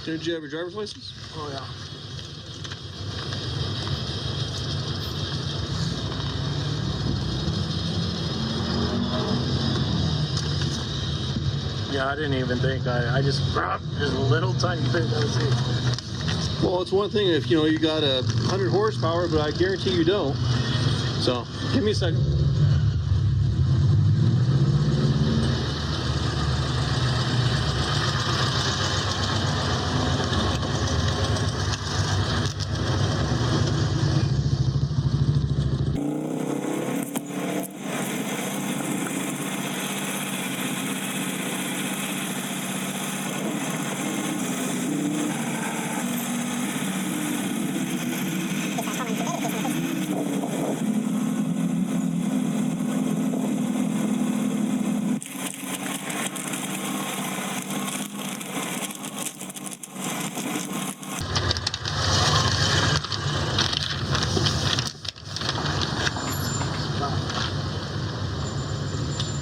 Did you have your driver's license? Oh, yeah. Yeah, I didn't even think. I just a little tiny bit. That was it. Well, it's one thing if you got 100 horsepower, but I guarantee you don't. So, give me a second.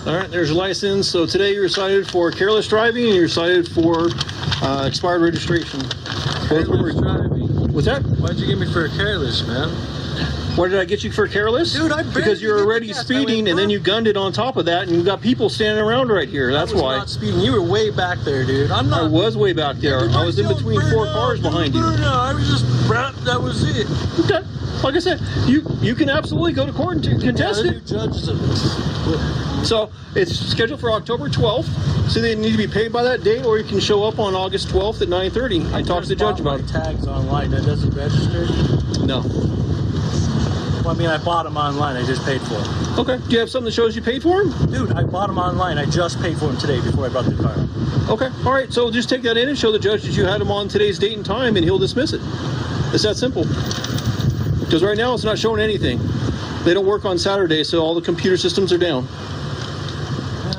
All right, there's your license. So today you're cited for careless driving and you're cited for expired registration. Careless driving. What's that? Why'd you get me for careless, man? Why did I get you for careless? Dude, because you're already speeding and then you gunned it on top of that and you got people standing around right here. That's why. I was not speeding. You were way back there, dude. I'm not. I was way back there. I was in between four cars behind you. I was just, that was it. Okay. Like I said, you can absolutely go to court and contest it. So it's scheduled for October 12th. So they need to be paid by that date, or you can show up on August 12th at 9:30 and talk to the judge about it. Tags online, that doesn't register? No. Well, I mean, I bought them online. I just paid for them. Okay. Do you have something that shows you paid for them? Dude, I bought them online. I just paid for them today before I brought the car. Okay. All right. So just take that in and show the judge that you had them on today's date and time, and he'll dismiss it. It's that simple. Because right now it's not showing anything. They don't work on Saturday, so all the computer systems are down.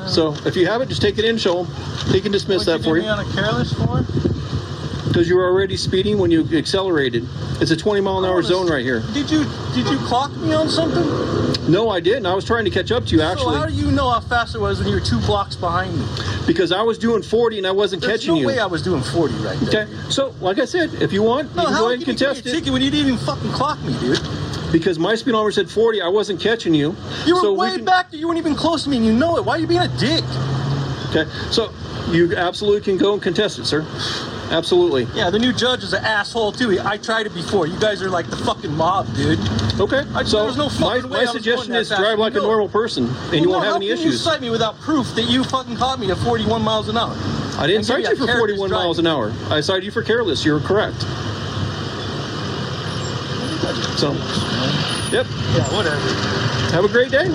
So if you have it, just take it in, show them. They can dismiss that for you. What did you get me on a careless for? Because you were already speeding when you accelerated. It's a 20-mile-an-hour zone right here. Did you clock me on something? No, I didn't. I was trying to catch up to you, actually. So how do you know how fast it was when you were 2 blocks behind me? Because I was doing 40 and I wasn't catching you. There's no way I was doing 40 right there. Okay. So, like I said, if you want, you can go ahead and contest it. Ticket when you didn't even fucking clock me, dude. Because my speedometer said 40, I wasn't catching you. You were way back there. You weren't even close to me, and you know it. Why are you being a dick? Okay. So you absolutely can go and contest it, sir. Absolutely. Yeah, the new judge is an asshole too. I tried it before. You guys are like the fucking mob, dude. Okay. So there was no fucking way my suggestion is drive like a normal person, and you won't have any issues. How can you cite me without proof that you fucking caught me at 41 miles an hour? I didn't cite you for 41 miles an hour. I cited you for careless. You're correct. So, yep. Yeah, whatever. Have a great day.